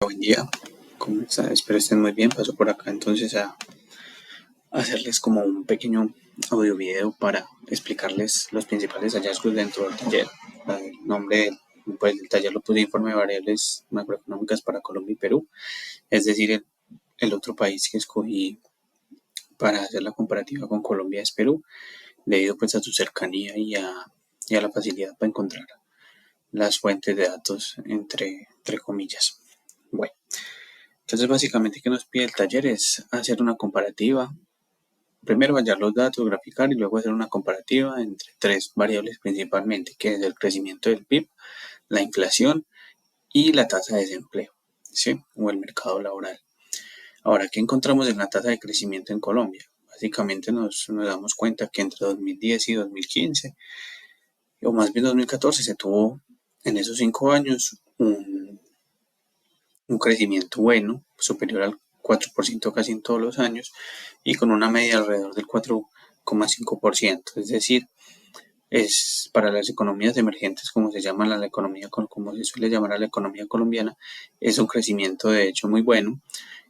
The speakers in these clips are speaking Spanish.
Buen día, ¿cómo están? Espero estén muy bien. Paso por acá entonces a hacerles como un pequeño audio video para explicarles los principales hallazgos dentro del taller. El nombre del taller lo puse informe de variables macroeconómicas para Colombia y Perú, es decir, el otro país que escogí para hacer la comparativa con Colombia es Perú, debido pues a su cercanía y a la facilidad para encontrar las fuentes de datos entre comillas. Bueno. Entonces, básicamente, ¿qué nos pide el taller? Es hacer una comparativa. Primero, hallar los datos, graficar y luego hacer una comparativa entre tres variables principalmente, que es el crecimiento del PIB, la inflación y la tasa de desempleo, ¿sí? O el mercado laboral. Ahora, ¿qué encontramos en la tasa de crecimiento en Colombia? Básicamente nos damos cuenta que entre 2010 y 2015, o más bien 2014, se tuvo en esos 5 años un crecimiento bueno, superior al 4% casi en todos los años, y con una media alrededor del 4,5%. Es decir, es para las economías emergentes, como se llama la economía, como se suele llamar a la economía colombiana, es un crecimiento de hecho muy bueno,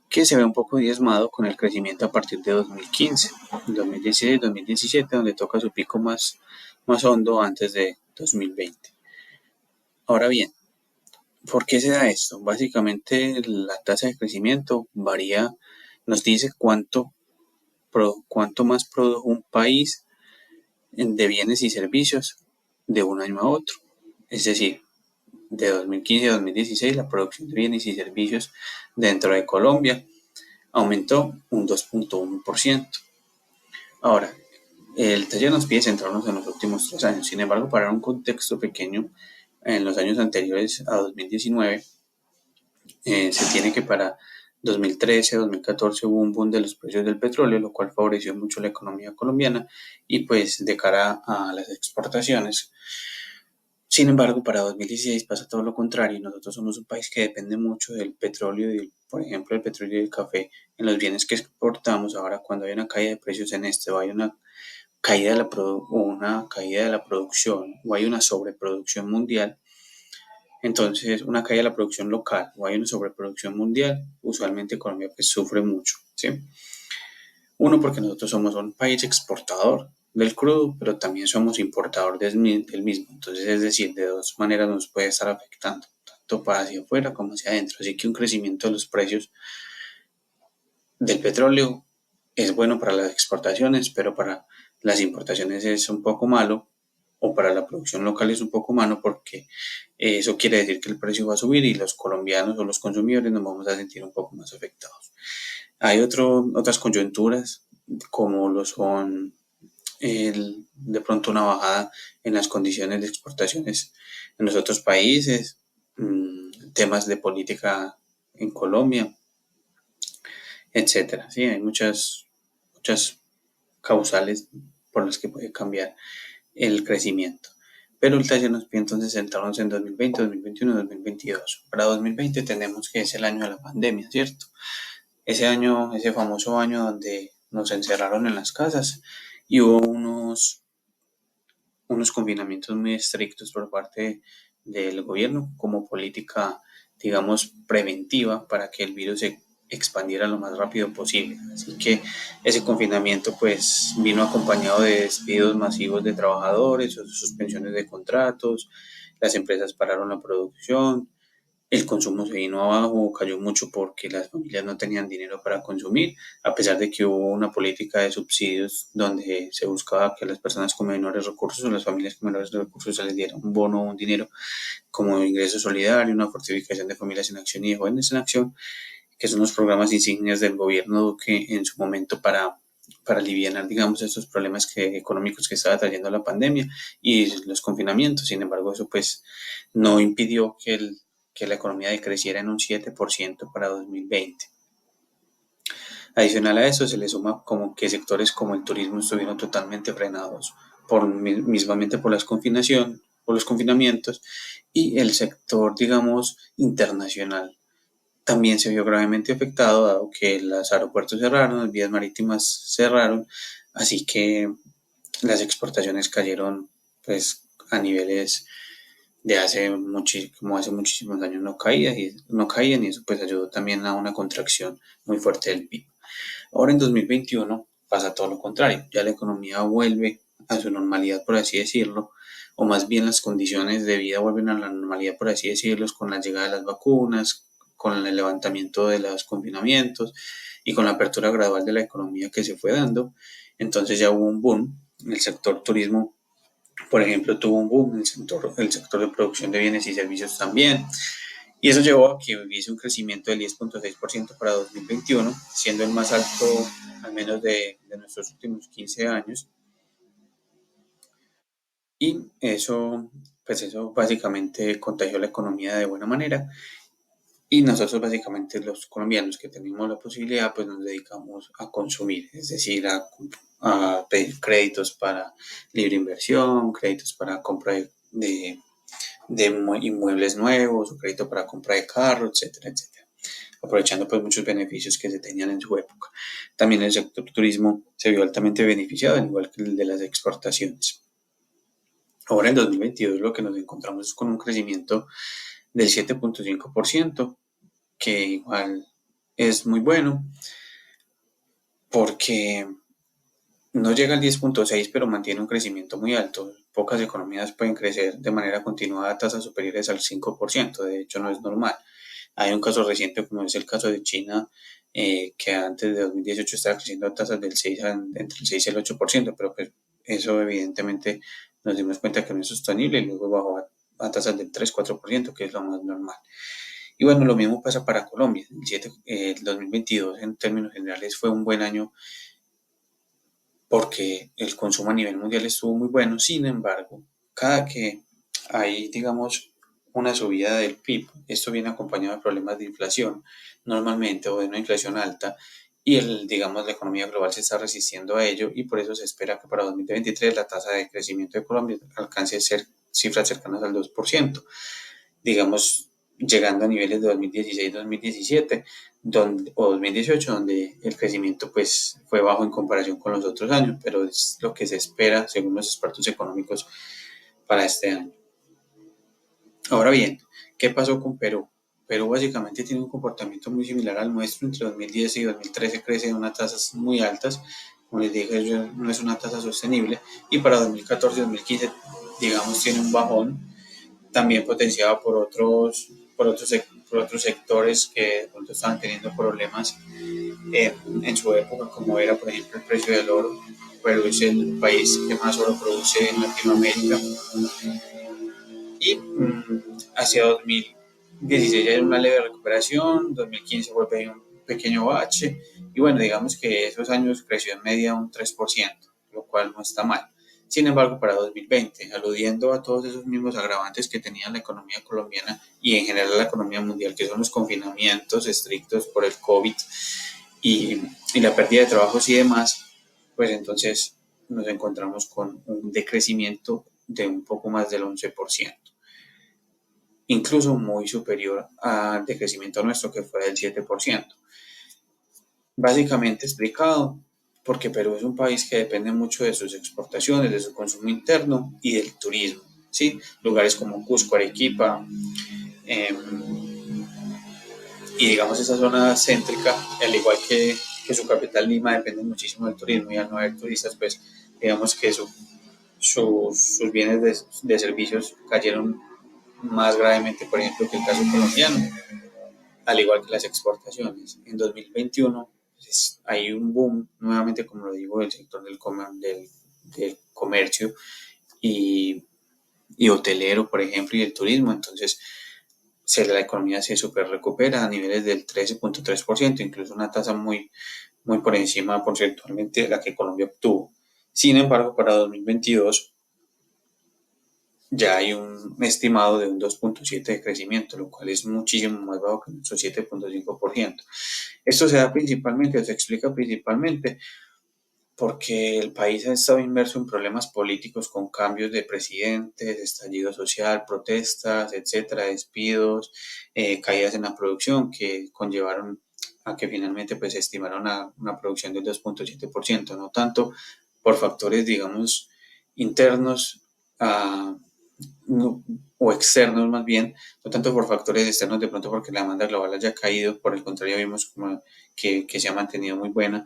que se ve un poco diezmado con el crecimiento a partir de 2015, 2016, 2017, donde toca su pico más hondo antes de 2020. Ahora bien, ¿por qué se da esto? Básicamente la tasa de crecimiento varía, nos dice cuánto más produjo un país de bienes y servicios de un año a otro. Es decir, de 2015 a 2016 la producción de bienes y servicios dentro de Colombia aumentó un 2,1%. Ahora, el taller nos pide centrarnos en los últimos 3 años. Sin embargo, para un contexto pequeño, en los años anteriores a 2019, se tiene que para 2013, 2014 hubo un boom de los precios del petróleo, lo cual favoreció mucho la economía colombiana y pues de cara a las exportaciones. Sin embargo, para 2016 pasa todo lo contrario. Nosotros somos un país que depende mucho del petróleo, por ejemplo, el petróleo y el café en los bienes que exportamos. Ahora, cuando hay una caída de precios en este, o hay una caída de la producción, o hay una sobreproducción mundial, entonces, una caída de la producción local o hay una sobreproducción mundial, usualmente Colombia pues sufre mucho, ¿sí? Uno, porque nosotros somos un país exportador del crudo, pero también somos importador del mismo. Entonces, es decir, de dos maneras nos puede estar afectando, tanto para hacia afuera como hacia adentro. Así que un crecimiento de los precios del petróleo es bueno para las exportaciones, pero para las importaciones es un poco malo, o para la producción local es un poco malo, porque eso quiere decir que el precio va a subir y los colombianos o los consumidores nos vamos a sentir un poco más afectados. Hay otras coyunturas, como lo son de pronto una bajada en las condiciones de exportaciones en los otros países, temas de política en Colombia, etcétera. Sí, hay muchas causales por las que puede cambiar el crecimiento. Pero el taller nos pide entonces centrarnos en 2020, 2021 y 2022. Para 2020 tenemos que es el año de la pandemia, ¿cierto? Ese año, ese famoso año donde nos encerraron en las casas y hubo unos confinamientos muy estrictos por parte del gobierno como política, digamos, preventiva para que el virus se expandiera lo más rápido posible. Así que ese confinamiento pues vino acompañado de despidos masivos de trabajadores, suspensiones de contratos, las empresas pararon la producción, el consumo se vino abajo, cayó mucho porque las familias no tenían dinero para consumir, a pesar de que hubo una política de subsidios donde se buscaba que a las personas con menores recursos o las familias con menores recursos se les diera un bono o un dinero como ingreso solidario, una fortificación de familias en acción y de jóvenes en acción, que son los programas insignias del gobierno Duque en su momento para aliviar, digamos, estos problemas económicos que estaba trayendo la pandemia y los confinamientos. Sin embargo, eso pues no impidió que la economía decreciera en un 7% para 2020. Adicional a eso, se le suma como que sectores como el turismo estuvieron totalmente frenados mismamente por por los confinamientos, y el sector, digamos, internacional también se vio gravemente afectado, dado que los aeropuertos cerraron, las vías marítimas cerraron, así que las exportaciones cayeron pues a niveles como hace muchísimos años no caían y eso pues ayudó también a una contracción muy fuerte del PIB. Ahora en 2021 pasa todo lo contrario, ya la economía vuelve a su normalidad, por así decirlo, o más bien las condiciones de vida vuelven a la normalidad, por así decirlo, con la llegada de las vacunas, con el levantamiento de los confinamientos y con la apertura gradual de la economía que se fue dando. Entonces ya hubo un boom, el sector turismo, por ejemplo, tuvo un boom, el sector de producción de bienes y servicios también, y eso llevó a que hubiese un crecimiento del 10.6% para 2021, siendo el más alto al menos de nuestros últimos 15 años. Y eso básicamente contagió la economía de buena manera. Y nosotros básicamente los colombianos que tenemos la posibilidad, pues nos dedicamos a consumir, es decir, a pedir créditos para libre inversión, créditos para compra de inmuebles nuevos, o crédito para compra de carros, etcétera, etcétera, aprovechando pues muchos beneficios que se tenían en su época. También el sector turismo se vio altamente beneficiado, al igual que el de las exportaciones. Ahora en 2022 lo que nos encontramos es con un crecimiento del 7.5%, que igual es muy bueno porque no llega al 10.6, pero mantiene un crecimiento muy alto. Pocas economías pueden crecer de manera continuada a tasas superiores al 5%, de hecho no es normal. Hay un caso reciente, como es el caso de China, que antes de 2018 estaba creciendo a tasas entre el 6 y el 8%, pero pues eso evidentemente nos dimos cuenta que no es sostenible y luego bajó a tasas del 3-4%, que es lo más normal. Y bueno, lo mismo pasa para Colombia. El 2022 en términos generales fue un buen año porque el consumo a nivel mundial estuvo muy bueno. Sin embargo, cada que hay, digamos, una subida del PIB, esto viene acompañado de problemas de inflación normalmente, o de una inflación alta, y digamos, la economía global se está resistiendo a ello, y por eso se espera que para 2023 la tasa de crecimiento de Colombia alcance a ser cifras cercanas al 2%, digamos, llegando a niveles de 2016-2017 o 2018, donde el crecimiento pues fue bajo en comparación con los otros años, pero es lo que se espera según los expertos económicos para este año. Ahora bien, ¿qué pasó con Perú? Perú básicamente tiene un comportamiento muy similar al nuestro. Entre 2010 y 2013 crece a unas tasas muy altas, como les dije, no es una tasa sostenible, y para 2014 y 2015 digamos tiene un bajón, también potenciado por otros sectores que de pronto estaban teniendo problemas en su época, como era por ejemplo el precio del oro. Perú es el país que más oro produce en Latinoamérica, y hacia 2016 hay una leve recuperación, 2015 vuelve a un pequeño bache, y bueno, digamos que esos años creció en media un 3%, lo cual no está mal. Sin embargo, para 2020, aludiendo a todos esos mismos agravantes que tenía la economía colombiana y en general la economía mundial, que son los confinamientos estrictos por el COVID y, y la pérdida de trabajos y demás, pues entonces nos encontramos con un decrecimiento de un poco más del 11%, incluso muy superior al decrecimiento nuestro, que fue del 7%. Básicamente explicado porque Perú es un país que depende mucho de sus exportaciones, de su consumo interno y del turismo, ¿sí? Lugares como Cusco, Arequipa, eh, y digamos esa zona céntrica, al igual que su capital Lima, depende muchísimo del turismo, y al no haber turistas, pues digamos que sus bienes de servicios cayeron más gravemente, por ejemplo, que el caso colombiano, al igual que las exportaciones. En 2021 pues, hay un boom, nuevamente, como lo digo, del sector del comercio y hotelero, por ejemplo, y el turismo. Entonces, la economía se super recupera a niveles del 13.3%, incluso una tasa muy, muy por encima porcentualmente de la que Colombia obtuvo. Sin embargo, para 2022 ya hay un estimado de un 2.7% de crecimiento, lo cual es muchísimo más bajo que nuestro 7.5%. Esto se da principalmente, o se explica principalmente porque el país ha estado inmerso en problemas políticos con cambios de presidentes, estallido social, protestas, etcétera, despidos, caídas en la producción que conllevaron a que finalmente pues se estimaron una producción del 2.7%, no tanto por factores, digamos, internos a no, o externos más bien, no tanto por factores externos de pronto porque la demanda global haya caído, por el contrario vimos como que se ha mantenido muy buena,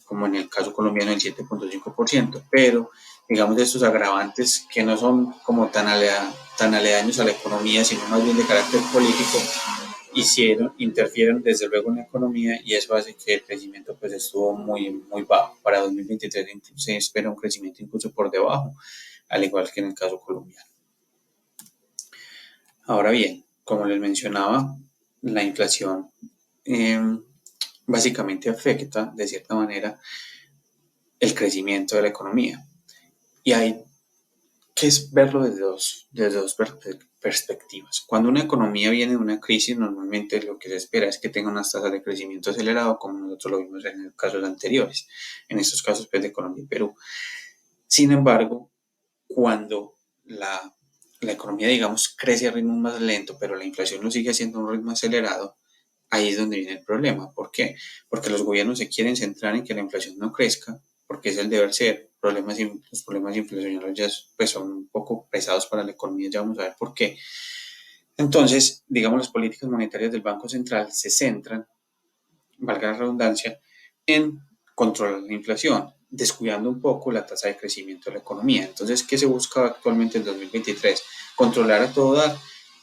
como en el caso colombiano el 7.5%, pero digamos de estos agravantes que no son como tan aledaños a la economía, sino más bien de carácter político, interfieren desde luego en la economía y eso hace que el crecimiento pues estuvo muy bajo. Para 2023 se espera un crecimiento incluso por debajo, al igual que en el caso colombiano. Ahora bien, como les mencionaba, la inflación eh, básicamente afecta de cierta manera el crecimiento de la economía. Y hay que verlo desde dos perspectivas. Cuando una economía viene de una crisis, normalmente lo que se espera es que tenga unas tasas de crecimiento acelerado, como nosotros lo vimos en los casos anteriores, en estos casos pues, de Colombia y Perú. Sin embargo, cuando la economía, digamos, crece a ritmo más lento, pero la inflación lo sigue haciendo a un ritmo acelerado, ahí es donde viene el problema. ¿Por qué? Porque los gobiernos se quieren centrar en que la inflación no crezca, porque es el deber ser. Los problemas inflacionarios ya pues, son un poco pesados para la economía, ya vamos a ver por qué. Entonces, digamos, las políticas monetarias del Banco Central se centran, valga la redundancia, en controlar la inflación, descuidando un poco la tasa de crecimiento de la economía. Entonces, ¿qué se busca actualmente en 2023? Controlar a todo dar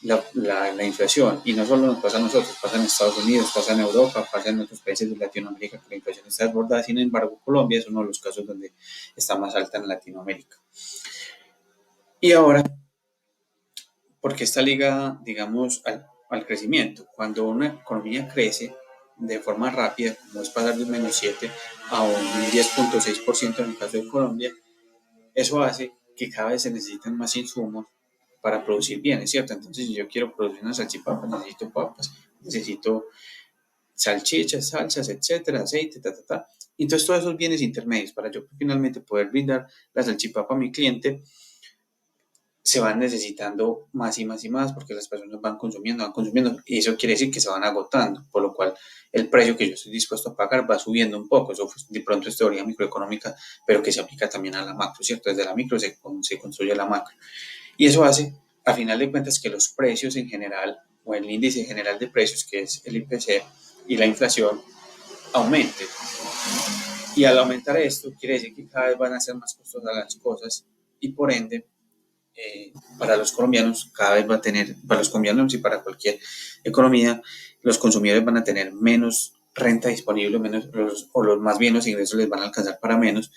la inflación. Y no solo nos pasa a nosotros, pasa en Estados Unidos, pasa en Europa, pasa en otros países de Latinoamérica que la inflación está desbordada. Sin embargo, Colombia es uno de los casos donde está más alta en Latinoamérica. Y ahora, porque está ligada, digamos, al crecimiento. Cuando una economía crece de forma rápida, como es pasar de un -7 a un 10.6% en el caso de Colombia, eso hace que cada vez se necesiten más insumos para producir bienes, ¿cierto? Entonces, si yo quiero producir una salchipapa, necesito papas, necesito salchichas, salsas, etcétera, aceite, ta. Entonces, todos esos bienes intermedios para yo finalmente poder brindar la salchipapa a mi cliente, se van necesitando más y más y más porque las personas van consumiendo y eso quiere decir que se van agotando, por lo cual el precio que yo estoy dispuesto a pagar va subiendo un poco. Eso de pronto es teoría microeconómica, pero que se aplica también a la macro, ¿cierto? Desde la micro se construye la macro. Y eso hace, a final de cuentas, que los precios en general, o el índice general de precios, que es el IPC, y la inflación, aumenten. Y al aumentar esto, quiere decir que cada vez van a ser más costosas las cosas y por ende para los colombianos cada vez va a tener, para los colombianos y para cualquier economía, los consumidores van a tener menos renta disponible, o más bien los ingresos les van a alcanzar para menos,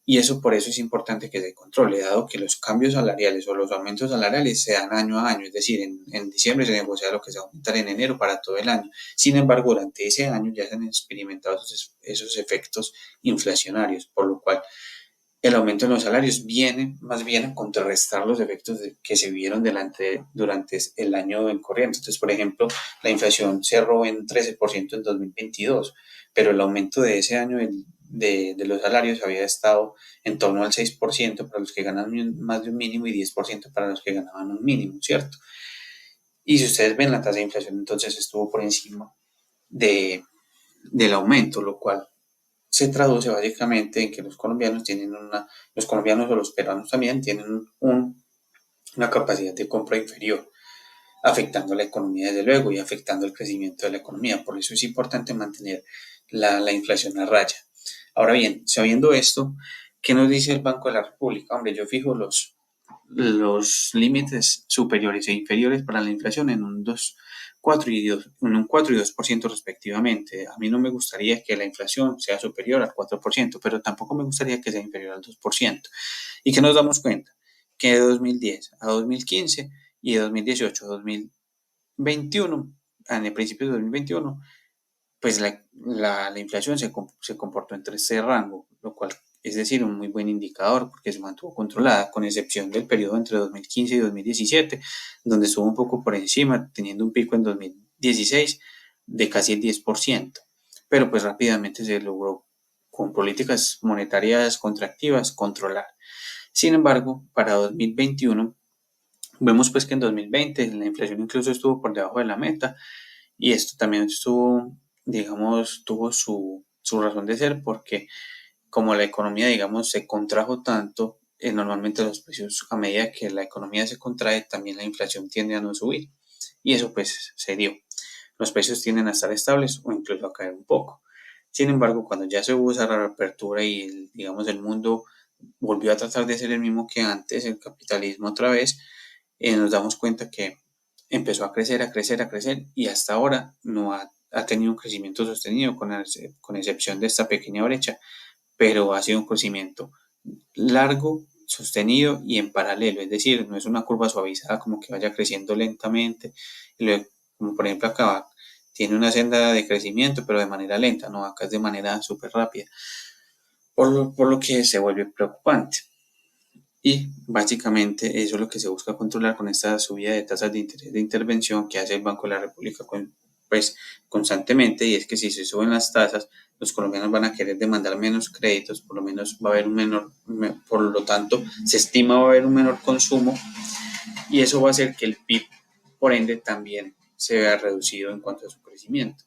y eso por eso es importante que se controle, dado que los cambios salariales o los aumentos salariales se dan año a año, es decir, en diciembre se negocia lo que se va a aumentar en enero para todo el año. Sin embargo, durante ese año ya se han experimentado esos efectos inflacionarios, por lo cual el aumento en los salarios viene más bien a contrarrestar los efectos que se vieron durante el año en corriente. Entonces, por ejemplo, la inflación cerró en 13% en 2022, pero el aumento de ese año de los salarios había estado en torno al 6% para los que ganan más de un mínimo y 10% para los que ganaban un mínimo, ¿cierto? Y si ustedes ven la tasa de inflación, entonces estuvo por encima de, del aumento, lo cual se traduce básicamente en que los colombianos o los peruanos también tienen una capacidad de compra inferior, afectando la economía desde luego y afectando el crecimiento de la economía. Por eso es importante mantener la inflación a raya. Ahora bien, sabiendo esto, ¿qué nos dice el Banco de la República? Hombre, yo fijo los límites superiores e inferiores para la inflación en un 4 y 2% respectivamente. A mí no me gustaría que la inflación sea superior al 4%, pero tampoco me gustaría que sea inferior al 2%. ¿Y qué nos damos cuenta? Que de 2010 a 2015 y de 2018 a 2021, en el principio de 2021, pues la inflación se comportó entre ese rango, lo cual es decir, un muy buen indicador porque se mantuvo controlada, con excepción del periodo entre 2015 y 2017, donde estuvo un poco por encima, teniendo un pico en 2016 de casi el 10%, pero pues rápidamente se logró con políticas monetarias contractivas controlar. Sin embargo, para 2021 vemos pues que en 2020 la inflación incluso estuvo por debajo de la meta y esto también estuvo, digamos, tuvo su razón de ser porque como la economía, digamos, se contrajo tanto, normalmente los precios, a medida que la economía se contrae, también la inflación tiende a no subir. Y eso pues se dio. Los precios tienden a estar estables o incluso a caer un poco. Sin embargo, cuando ya se hubo esa reapertura y digamos el mundo volvió a tratar de ser el mismo que antes, el capitalismo otra vez, nos damos cuenta que empezó a crecer, a crecer, a crecer y hasta ahora no ha tenido un crecimiento sostenido con excepción de esta pequeña brecha, pero ha sido un crecimiento largo, sostenido y en paralelo, es decir, no es una curva suavizada como que vaya creciendo lentamente, y luego, como por ejemplo acá tiene una senda de crecimiento, pero de manera lenta, no, acá es de manera súper rápida, por lo que se vuelve preocupante. Y básicamente eso es lo que se busca controlar con esta subida de tasas de interés de intervención que hace el Banco de la República pues, constantemente, y es que si se suben las tasas, los colombianos van a querer demandar menos créditos, por lo menos va a haber un menor, por lo tanto, se estima va a haber un menor consumo y eso va a hacer que el PIB, por ende, también se vea reducido en cuanto a su crecimiento.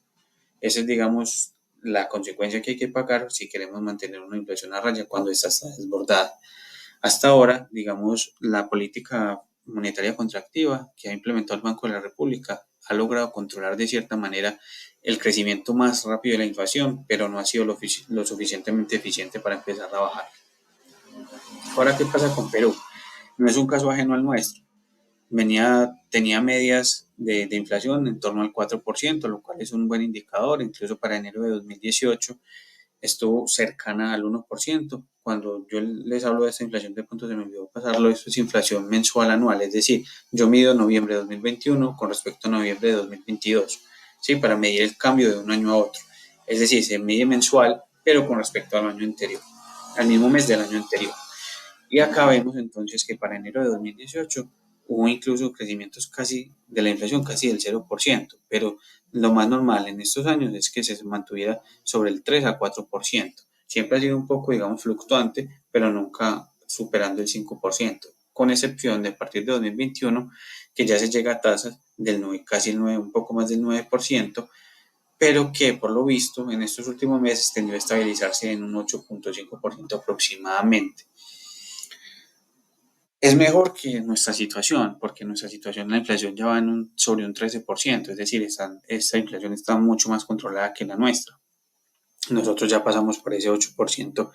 Esa es, digamos, la consecuencia que hay que pagar si queremos mantener una inflación a raya cuando esta está desbordada. Hasta ahora, digamos, la política monetaria contractiva que ha implementado el Banco de la República ha logrado controlar de cierta manera el crecimiento más rápido de la inflación, pero no ha sido lo suficientemente eficiente para empezar a bajar. Ahora, ¿qué pasa con Perú? No es un caso ajeno al nuestro. Tenía medias de inflación en torno al 4%, lo cual es un buen indicador. Incluso para enero de 2018 estuvo cercana al 1%. Cuando yo les hablo de esta inflación, de pronto se me olvidó pasarlo, esto es inflación mensual anual, es decir, yo mido noviembre de 2021 con respecto a noviembre de 2022, ¿sí? Para medir el cambio de un año a otro. Es decir, se mide mensual, pero con respecto al año anterior, al mismo mes del año anterior. Y acá vemos entonces que para enero de 2018 hubo incluso crecimientos casi de la inflación, casi del 0%, pero lo más normal en estos años es que se mantuviera sobre el 3 a 4%. Siempre ha sido un poco, digamos, fluctuante, pero nunca superando el 5%, con excepción de a partir de 2021, que ya se llega a tasas del 9, casi el 9, un poco más del 9%, pero que por lo visto en estos últimos meses tendió a estabilizarse en un 8.5% aproximadamente. Es mejor que nuestra situación, porque nuestra situación, la inflación ya va sobre un 13%, es decir, esta inflación está mucho más controlada que la nuestra. Nosotros ya pasamos por ese 8%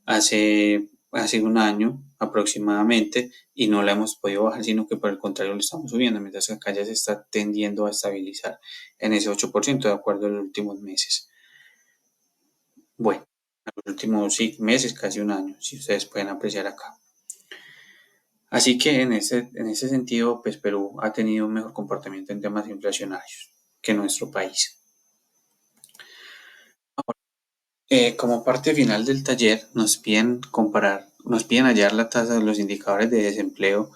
hace un año aproximadamente y no la hemos podido bajar, sino que por el contrario lo estamos subiendo, mientras que acá ya se está tendiendo a estabilizar en ese 8% de acuerdo a los últimos meses. Bueno, a los últimos meses, casi un año, si ustedes pueden apreciar acá. Así que en ese sentido, pues Perú ha tenido un mejor comportamiento en temas inflacionarios que nuestro país. Como parte final del taller, nos piden hallar la tasa de los indicadores de desempleo,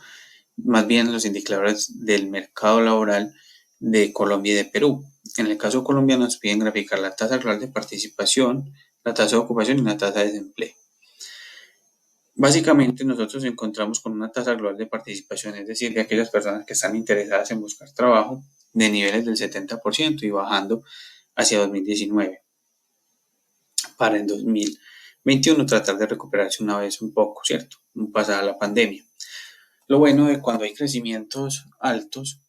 más bien los indicadores del mercado laboral de Colombia y de Perú. En el caso colombiano nos piden graficar la tasa real de participación, la tasa de ocupación y la tasa de desempleo. Básicamente nosotros encontramos con una tasa global de participación, es decir, de aquellas personas que están interesadas en buscar trabajo, de niveles del 70% y bajando hacia 2019. Para el 2021 tratar de recuperarse una vez un poco, ¿cierto? Pasada la pandemia. Lo bueno de cuando hay crecimientos altos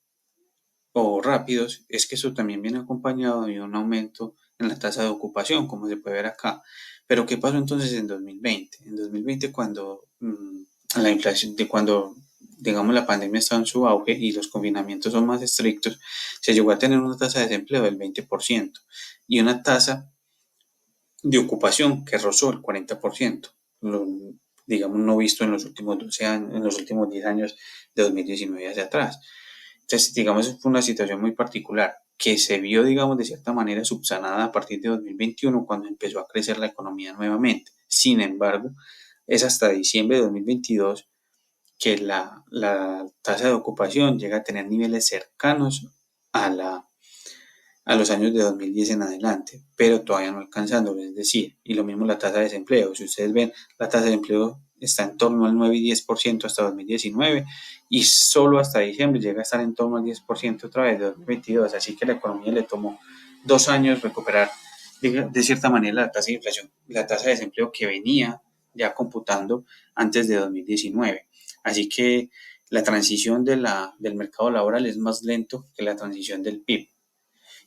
o rápidos es que eso también viene acompañado de un aumento en la tasa de ocupación, como se puede ver acá. Pero ¿qué pasó entonces en 2020? En 2020 cuando la inflación, cuando digamos la pandemia está en su auge y los confinamientos son más estrictos, se llegó a tener una tasa de desempleo del 20% y una tasa de ocupación que rozó el 40%, digamos no visto en los últimos 12 años, en los últimos 10 años de 2019 hacia atrás. Entonces, digamos, fue una situación muy particular que se vio, digamos, de cierta manera subsanada a partir de 2021 cuando empezó a crecer la economía nuevamente. Sin embargo, es hasta diciembre de 2022 que la tasa de ocupación llega a tener niveles cercanos a los años de 2010 en adelante, pero todavía no alcanzándolo, es decir, y lo mismo la tasa de desempleo. Si ustedes ven, la tasa de empleo está en torno al 9 y 10% hasta 2019 y solo hasta diciembre llega a estar en torno al 10% otra vez de 2022, así que a la economía le tomó 2 años recuperar de cierta manera la tasa de inflación, la tasa de desempleo que venía ya computando antes de 2019. Así que la transición del mercado laboral es más lento que la transición del PIB.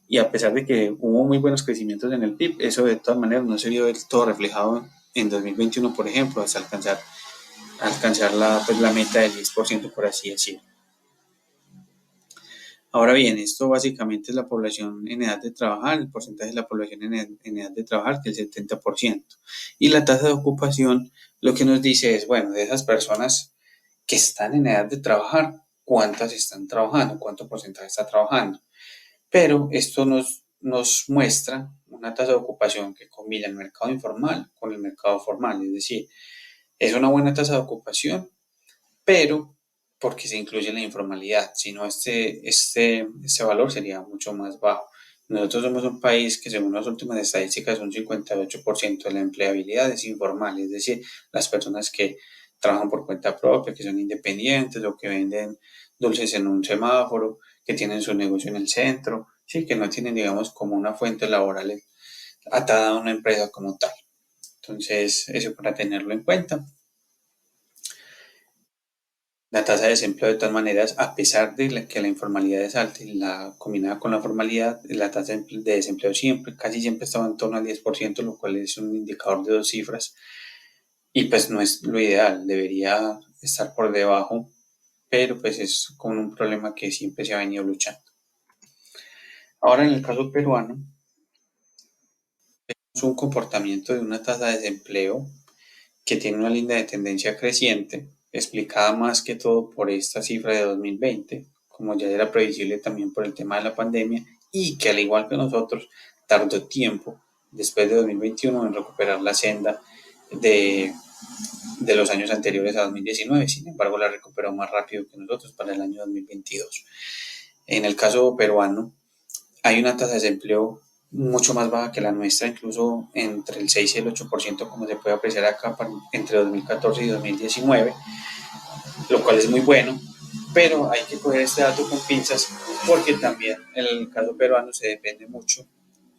Y a pesar de que hubo muy buenos crecimientos en el PIB, eso de todas maneras no se vio del todo reflejado en 2021, por ejemplo, hasta alcanzar la meta del 10%, por así decirlo. Ahora bien, esto básicamente es la población en edad de trabajar, el porcentaje de la población en edad de trabajar, que es el 70%. Y la tasa de ocupación lo que nos dice es, bueno, de esas personas que están en edad de trabajar, ¿cuántas están trabajando? ¿Cuánto porcentaje está trabajando? Pero esto nos muestra una tasa de ocupación que combina el mercado informal con el mercado formal, es decir, es una buena tasa de ocupación, pero porque se incluye la informalidad, si no este valor sería mucho más bajo. Nosotros somos un país que según las últimas estadísticas un 58% de la empleabilidad es informal, es decir, las personas que trabajan por cuenta propia, que son independientes o que venden dulces en un semáforo, que tienen su negocio en el centro, sí, que no tienen, digamos, como una fuente laboral atada a una empresa como tal. Entonces, eso para tenerlo en cuenta. La tasa de desempleo, de todas maneras, a pesar de que la informalidad es alta y la combinada con la formalidad, la tasa de desempleo casi siempre estaba en torno al 10%, lo cual es un indicador de dos cifras y pues no es lo ideal, debería estar por debajo, pero pues es como un problema que siempre se ha venido luchando. Ahora en el caso peruano, es un comportamiento de una tasa de desempleo que tiene una línea de tendencia creciente, explicada más que todo por esta cifra de 2020, como ya era previsible también por el tema de la pandemia, y que al igual que nosotros, tardó tiempo después de 2021 en recuperar la senda de, de los años anteriores a 2019, sin embargo la recuperó más rápido que nosotros para el año 2022. En el caso peruano, hay una tasa de desempleo mucho más baja que la nuestra, incluso entre el 6 y el 8%, como se puede apreciar acá, entre 2014 y 2019, lo cual es muy bueno, pero hay que coger este dato con pinzas porque también en el caso peruano se depende mucho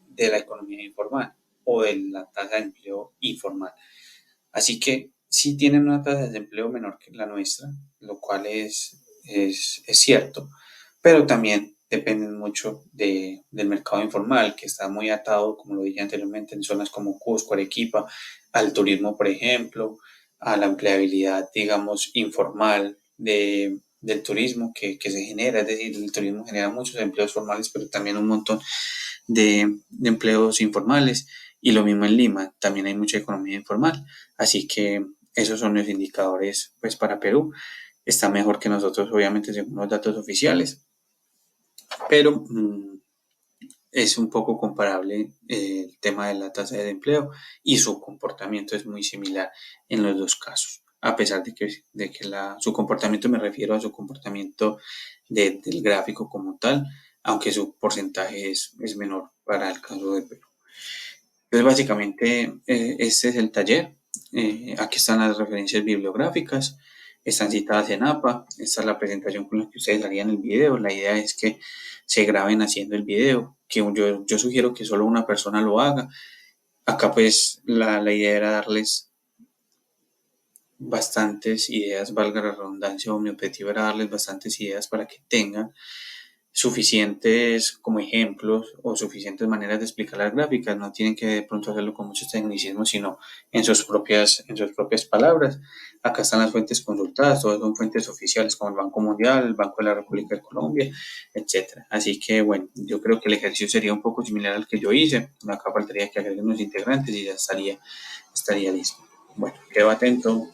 de la economía informal o de la tasa de empleo informal. Así que sí tienen una tasa de desempleo menor que la nuestra, lo cual es cierto, pero también dependen mucho del mercado informal, que está muy atado, como lo dije anteriormente, en zonas como Cusco, Arequipa, al turismo, por ejemplo, a la empleabilidad, digamos, informal del turismo que se genera, es decir, el turismo genera muchos empleos formales, pero también un montón de empleos informales, y lo mismo en Lima, también hay mucha economía informal, así que esos son los indicadores pues para Perú. Está mejor que nosotros, obviamente, según los datos oficiales, pero es un poco comparable el tema de la tasa de empleo y su comportamiento es muy similar en los dos casos, a pesar de que su comportamiento, me refiero a su comportamiento del gráfico como tal, aunque su porcentaje es menor para el caso de Perú. Entonces, básicamente, este es el taller. Aquí están las referencias bibliográficas, están citadas en APA. Esta es la presentación con la que ustedes harían el video. La idea es que se graben haciendo el video, que yo sugiero que solo una persona lo haga. Acá, pues, la idea era darles bastantes ideas, valga la redundancia, o mi objetivo era darles bastantes ideas para que tengan suficientes como ejemplos o suficientes maneras de explicar las gráficas. No tienen que de pronto hacerlo con muchos tecnicismos, sino en sus propias palabras. Acá están las fuentes consultadas, todas son fuentes oficiales como el Banco Mundial, el Banco de la República de Colombia, etcétera. Así que bueno, yo creo que el ejercicio sería un poco similar al que yo hice. Acá faltaría que agreguen los integrantes y ya estaría listo. Bueno, quedo atento.